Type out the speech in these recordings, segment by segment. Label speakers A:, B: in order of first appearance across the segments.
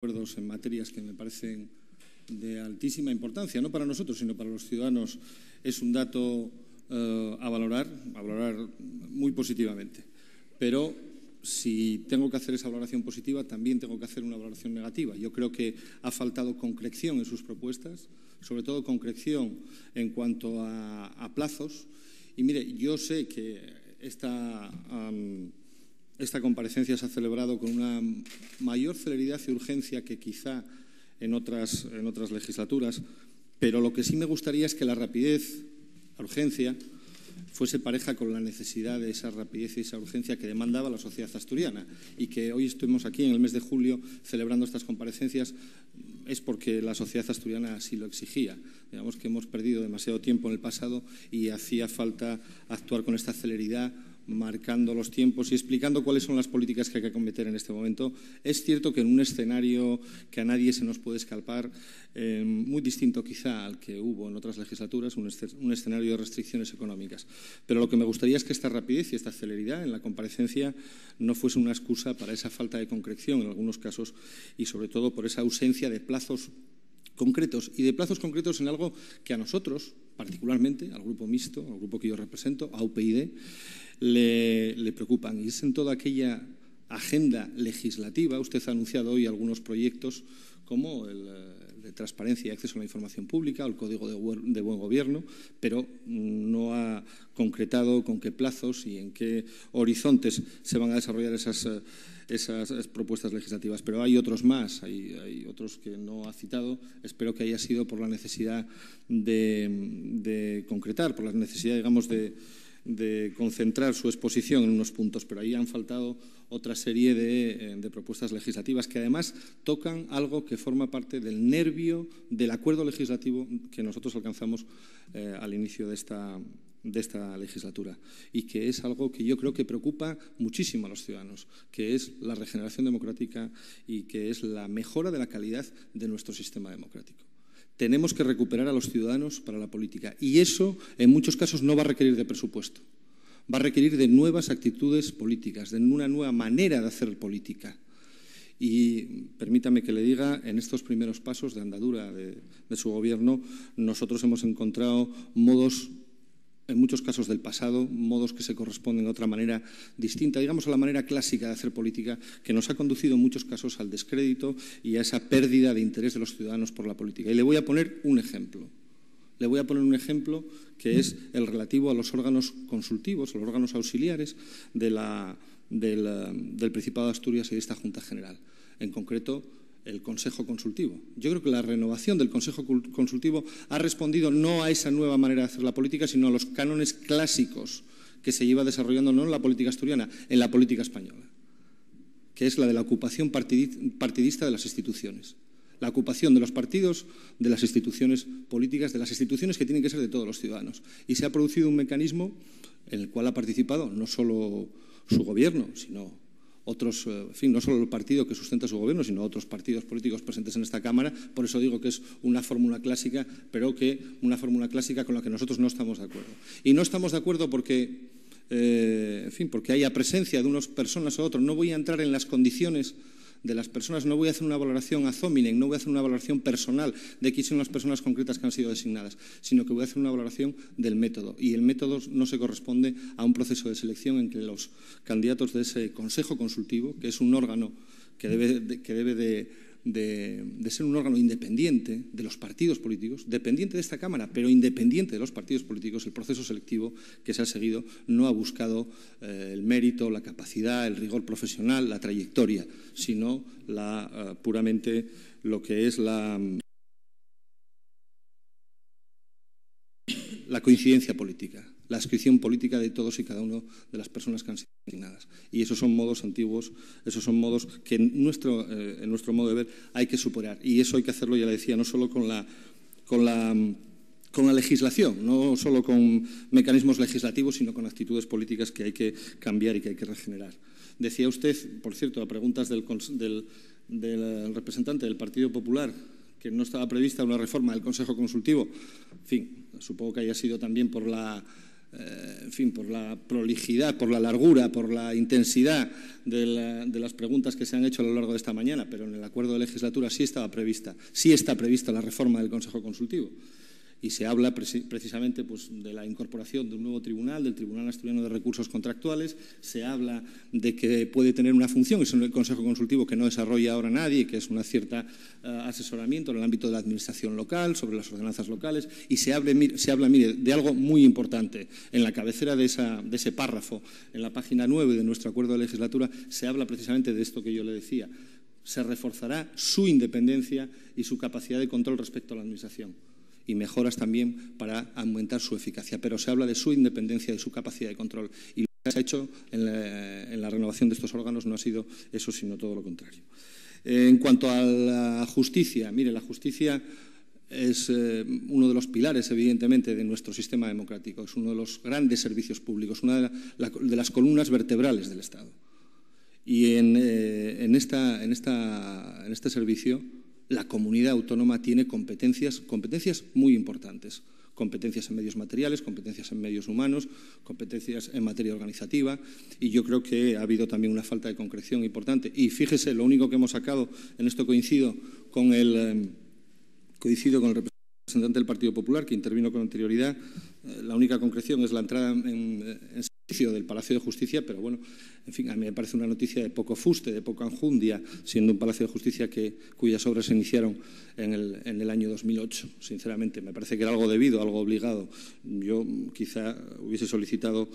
A: acuerdos en materias que me parecen de altísima importancia, no para nosotros, sino para los ciudadanos, es un dato a valorar muy positivamente. Pero si tengo que hacer esa valoración positiva, también tengo que hacer una valoración negativa. Yo creo que ha faltado concreción en sus propuestas, sobre todo concreción en cuanto a plazos. Y mire, yo sé que esta comparecencia se ha celebrado con una mayor celeridad y urgencia que quizá en otras legislaturas, pero lo que sí me gustaría es que la rapidez, la urgencia, fuese pareja con la necesidad de esa rapidez y esa urgencia que demandaba la sociedad asturiana, y que hoy estemos aquí en el mes de julio celebrando estas comparecencias es porque la sociedad asturiana así lo exigía. Digamos que hemos perdido demasiado tiempo en el pasado y hacía falta actuar con esta celeridad, marcando los tiempos y explicando cuáles son las políticas que hay que acometer en este momento. Es cierto que en un escenario que a nadie se nos puede escapar, muy distinto quizá al que hubo en otras legislaturas, un escenario de restricciones económicas. Pero lo que me gustaría es que esta rapidez y esta celeridad en la comparecencia no fuese una excusa para esa falta de concreción en algunos casos y sobre todo por esa ausencia de plazos concretos, y de plazos concretos en algo que a nosotros, particularmente, al grupo mixto, al grupo que yo represento, a UPyD, le preocupan, y es en toda aquella agenda legislativa. Usted ha anunciado hoy algunos proyectos como el de transparencia y acceso a la información pública o el Código de Buen Gobierno, pero no ha concretado con qué plazos y en qué horizontes se van a desarrollar esas propuestas legislativas. Pero hay otros más, hay otros que no ha citado. Espero que haya sido por la necesidad de concretar, por la necesidad, digamos, de concentrar su exposición en unos puntos, pero ahí han faltado otra serie de propuestas legislativas que además tocan algo que forma parte del nervio del acuerdo legislativo que nosotros alcanzamos al inicio de esta legislatura, y que es algo que yo creo que preocupa muchísimo a los ciudadanos, que es la regeneración democrática y que es la mejora de la calidad de nuestro sistema democrático. Tenemos que recuperar a los ciudadanos para la política, y eso en muchos casos no va a requerir de presupuesto, va a requerir de nuevas actitudes políticas, de una nueva manera de hacer política. Y permítame que le diga, en estos primeros pasos de andadura de su gobierno, nosotros hemos encontrado modos, en muchos casos del pasado, modos que se corresponden de otra manera distinta, digamos a la manera clásica de hacer política, que nos ha conducido en muchos casos al descrédito y a esa pérdida de interés de los ciudadanos por la política. Y le voy a poner un ejemplo. Le voy a poner un ejemplo que es el relativo a los órganos consultivos, a los órganos auxiliares del Principado de Asturias y de esta Junta General. En concreto, el Consejo Consultivo. Yo creo que la renovación del Consejo Consultivo ha respondido no a esa nueva manera de hacer la política, sino a los cánones clásicos que se lleva desarrollando no en la política asturiana, en la política española, que es la de la ocupación partidista de las instituciones. La ocupación de los partidos, de las instituciones políticas, de las instituciones que tienen que ser de todos los ciudadanos. Y se ha producido un mecanismo en el cual ha participado no solo su gobierno, sino otros, en fin, no solo el partido que sustenta su gobierno, sino otros partidos políticos presentes en esta Cámara. Por eso digo que es una fórmula clásica, pero que una fórmula clásica con la que nosotros no estamos de acuerdo. Y no estamos de acuerdo porque, en fin, porque haya presencia de unas personas o otros. No voy a entrar en las condiciones de las personas, no voy a hacer una valoración ad hominem, no voy a hacer una valoración personal de quiénes son las personas concretas que han sido designadas, sino que voy a hacer una valoración del método. Y el método no se corresponde a un proceso de selección en que los candidatos de ese Consejo Consultivo, que es un órgano que debe de ser un órgano independiente de los partidos políticos, dependiente de esta Cámara, pero independiente de los partidos políticos. El proceso selectivo que se ha seguido no ha buscado el mérito, la capacidad, el rigor profesional, la trayectoria, sino puramente lo que es la coincidencia política, la adscripción política de todos y cada uno de las personas que han sido designadas. Y esos son modos antiguos, esos son modos que en nuestro modo de ver hay que superar. Y eso hay que hacerlo, ya le decía, no solo con la legislación, no solo con mecanismos legislativos, sino con actitudes políticas que hay que cambiar y que hay que regenerar. Decía usted, por cierto, a preguntas del representante del Partido Popular, que no estaba prevista una reforma del Consejo Consultivo. En fin, supongo que haya sido también por la en fin, por la prolijidad, por la largura, por la intensidad de las preguntas que se han hecho a lo largo de esta mañana, pero en el acuerdo de legislatura sí está prevista la reforma del Consejo Consultivo. Y se habla precisamente pues, de la incorporación de un nuevo tribunal, del Tribunal Asturiano de Recursos Contractuales. Se habla de que puede tener una función, es el Consejo Consultivo que no desarrolla ahora nadie, que es un cierto asesoramiento en el ámbito de la administración local, sobre las ordenanzas locales. Y se habla, mire, de algo muy importante. En la cabecera de ese párrafo, en la página 9 de nuestro acuerdo de legislatura, se habla precisamente de esto que yo le decía. Se reforzará su independencia y su capacidad de control respecto a la administración. Y mejoras también para aumentar su eficacia. Pero se habla de su independencia y su capacidad de control. Y lo que se ha hecho en la renovación de estos órganos no ha sido eso, sino todo lo contrario. En cuanto a la justicia, mire, la justicia es uno de los pilares, evidentemente, de nuestro sistema democrático. Es uno de los grandes servicios públicos, una de las columnas vertebrales del Estado. Y en este servicio, la comunidad autónoma tiene competencias muy importantes. Competencias en medios materiales, competencias en medios humanos, competencias en materia organizativa, y yo creo que ha habido también una falta de concreción importante. Y fíjese, lo único que hemos sacado, en esto coincido con el representante del Partido Popular, que intervino con anterioridad, la única concreción es la entrada en servicio del Palacio de Justicia, pero bueno, en fin, a mí me parece una noticia de poco fuste, de poca enjundia, siendo un Palacio de Justicia cuyas obras se iniciaron en el año 2008. Sinceramente, me parece que era algo debido, algo obligado. Yo quizá hubiese solicitado,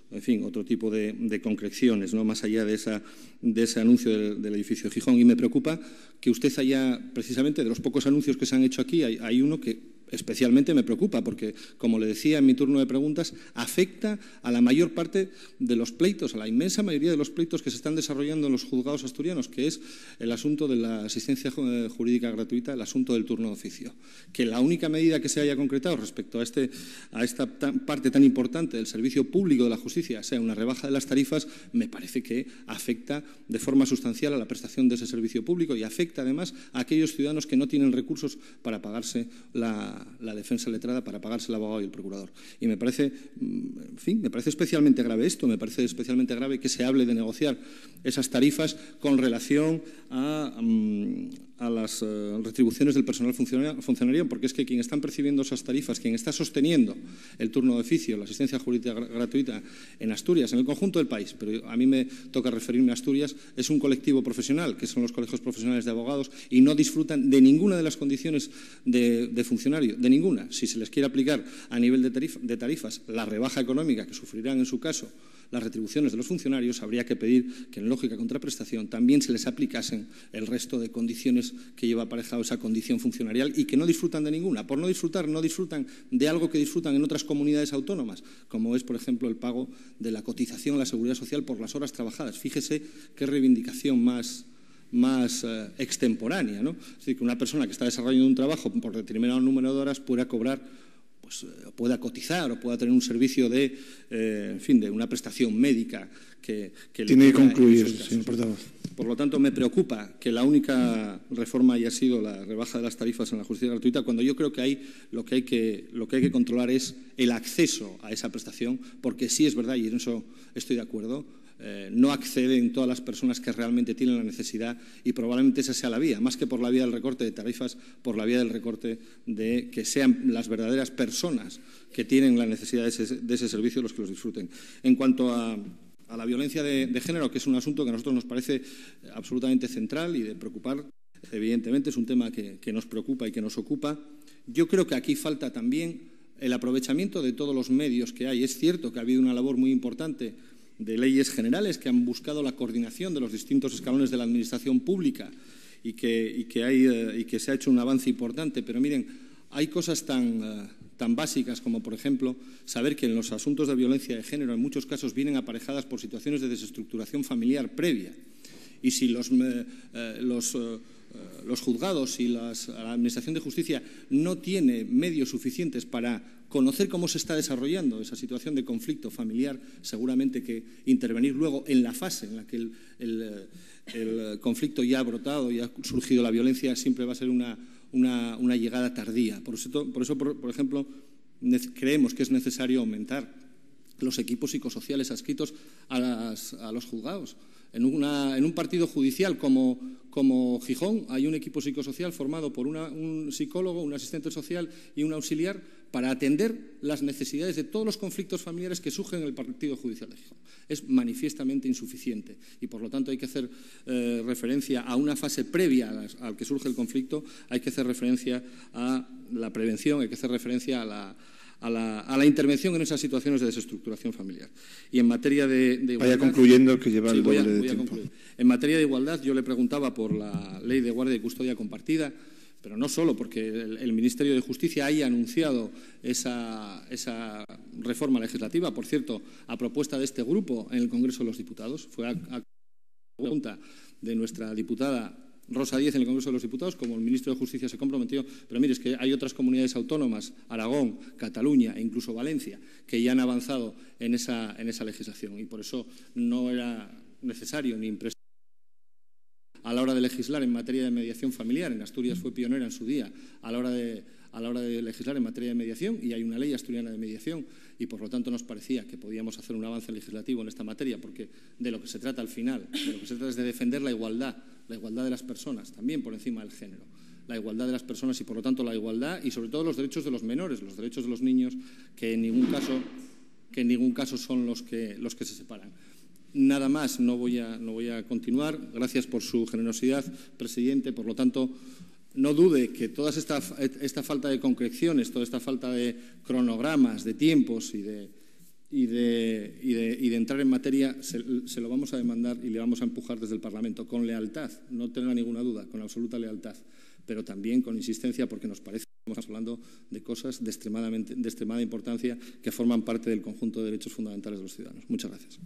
A: en fin, otro tipo de concreciones, ¿no?, más allá de ese anuncio del edificio de Gijón. Y me preocupa que usted haya, precisamente, de los pocos anuncios que se han hecho aquí, hay uno que especialmente me preocupa porque, como le decía en mi turno de preguntas, afecta a la mayor parte de los pleitos, a la inmensa mayoría de los pleitos que se están desarrollando en los juzgados asturianos, que es el asunto de la asistencia jurídica gratuita, el asunto del turno de oficio. Que la única medida que se haya concretado respecto a esta parte tan importante del servicio público de la justicia sea una rebaja de las tarifas, me parece que afecta de forma sustancial a la prestación de ese servicio público y afecta además a aquellos ciudadanos que no tienen recursos para pagarse la defensa letrada, para pagarse el abogado y el procurador. Y me parece, en fin, me parece especialmente grave esto, me parece especialmente grave que se hable de negociar esas tarifas con relación a las retribuciones del personal funcionario, porque es que quien está percibiendo esas tarifas, quien está sosteniendo el turno de oficio, la asistencia jurídica gratuita en Asturias, en el conjunto del país, pero a mí me toca referirme a Asturias, es un colectivo profesional, que son los colegios profesionales de abogados, y no disfrutan de ninguna de las condiciones de funcionario, de ninguna. Si se les quiere aplicar a nivel de tarifas la rebaja económica que sufrirán en su caso las retribuciones de los funcionarios, habría que pedir que en lógica contraprestación también se les aplicasen el resto de condiciones que lleva aparejado esa condición funcionarial y que no disfrutan de ninguna. Por no disfrutan de algo que disfrutan en otras comunidades autónomas, como es, por ejemplo, el pago de la cotización a la Seguridad Social por las horas trabajadas. Fíjese qué reivindicación más extemporánea, ¿no? Es decir, que una persona que está desarrollando un trabajo por determinado número de horas pueda cobrar, pueda cotizar o pueda tener un servicio de una prestación médica que
B: tiene que concluir, señor portavoz.
A: Por lo tanto, me preocupa que la única reforma haya sido la rebaja de las tarifas en la justicia gratuita, cuando yo creo que lo que hay que controlar es el acceso a esa prestación, porque sí es verdad, y en eso estoy de acuerdo, no acceden todas las personas que realmente tienen la necesidad, y probablemente esa sea la vía, más que por la vía del recorte de tarifas, por la vía del recorte de que sean las verdaderas personas que tienen la necesidad de ese servicio los que los disfruten. En cuanto a la violencia de género, que es un asunto que a nosotros nos parece absolutamente central y de preocupar, evidentemente es un tema que nos preocupa y que nos ocupa, yo creo que aquí falta también el aprovechamiento de todos los medios que hay. Es cierto que ha habido una labor muy importante de leyes generales que han buscado la coordinación de los distintos escalones de la administración pública y que se ha hecho un avance importante, pero miren, hay cosas tan básicas como, por ejemplo, saber que en los asuntos de violencia de género en muchos casos vienen aparejadas por situaciones de desestructuración familiar previa, y si los juzgados y la Administración de Justicia no tiene medios suficientes para conocer cómo se está desarrollando esa situación de conflicto familiar, seguramente que intervenir luego en la fase en la que el conflicto ya ha brotado y ha surgido la violencia siempre va a ser una llegada tardía. Por eso, por ejemplo, creemos que es necesario aumentar los equipos psicosociales adscritos a los juzgados. En un partido judicial como Gijón hay un equipo psicosocial formado por un psicólogo, un asistente social y un auxiliar para atender las necesidades de todos los conflictos familiares que surgen en el partido judicial de Gijón. Es manifiestamente insuficiente y, por lo tanto, hay que hacer referencia a una fase previa al que surge el conflicto, hay que hacer referencia a la prevención, hay que hacer referencia a la intervención en esas situaciones de desestructuración familiar. Y en materia de igualdad...
B: Vaya concluyendo, que lleva el doble de tiempo.
A: En materia de igualdad, yo le preguntaba por la ley de guardia y custodia compartida, pero no solo porque el Ministerio de Justicia haya anunciado esa reforma legislativa, por cierto, a propuesta de este grupo en el Congreso de los Diputados. Fue a pregunta de nuestra diputada Rosa Díez en el Congreso de los Diputados, como el ministro de Justicia se comprometió. Pero mire, es que hay otras comunidades autónomas, Aragón, Cataluña e incluso Valencia, que ya han avanzado en esa legislación y por eso no era necesario ni imprescindible a la hora de legislar en materia de mediación familiar. En Asturias fue pionera en su día a la hora de legislar en materia de mediación y hay una ley asturiana de mediación y por lo tanto nos parecía que podíamos hacer un avance legislativo en esta materia porque de lo que se trata al final, de lo que se trata es de defender la igualdad de las personas, también por encima del género. La igualdad de las personas y por lo tanto la igualdad y sobre todo los derechos de los menores, los derechos de los niños que en ningún caso son los que se separan. Nada más, no voy a continuar. Gracias por su generosidad, presidente. Por lo tanto, no dude que toda esta falta de concreciones, toda esta falta de cronogramas, de tiempos y de entrar en materia, se lo vamos a demandar y le vamos a empujar desde el Parlamento con lealtad, no tenga ninguna duda, con absoluta lealtad, pero también con insistencia porque nos parece que estamos hablando de cosas de extremada importancia que forman parte del conjunto de derechos fundamentales de los ciudadanos. Muchas gracias.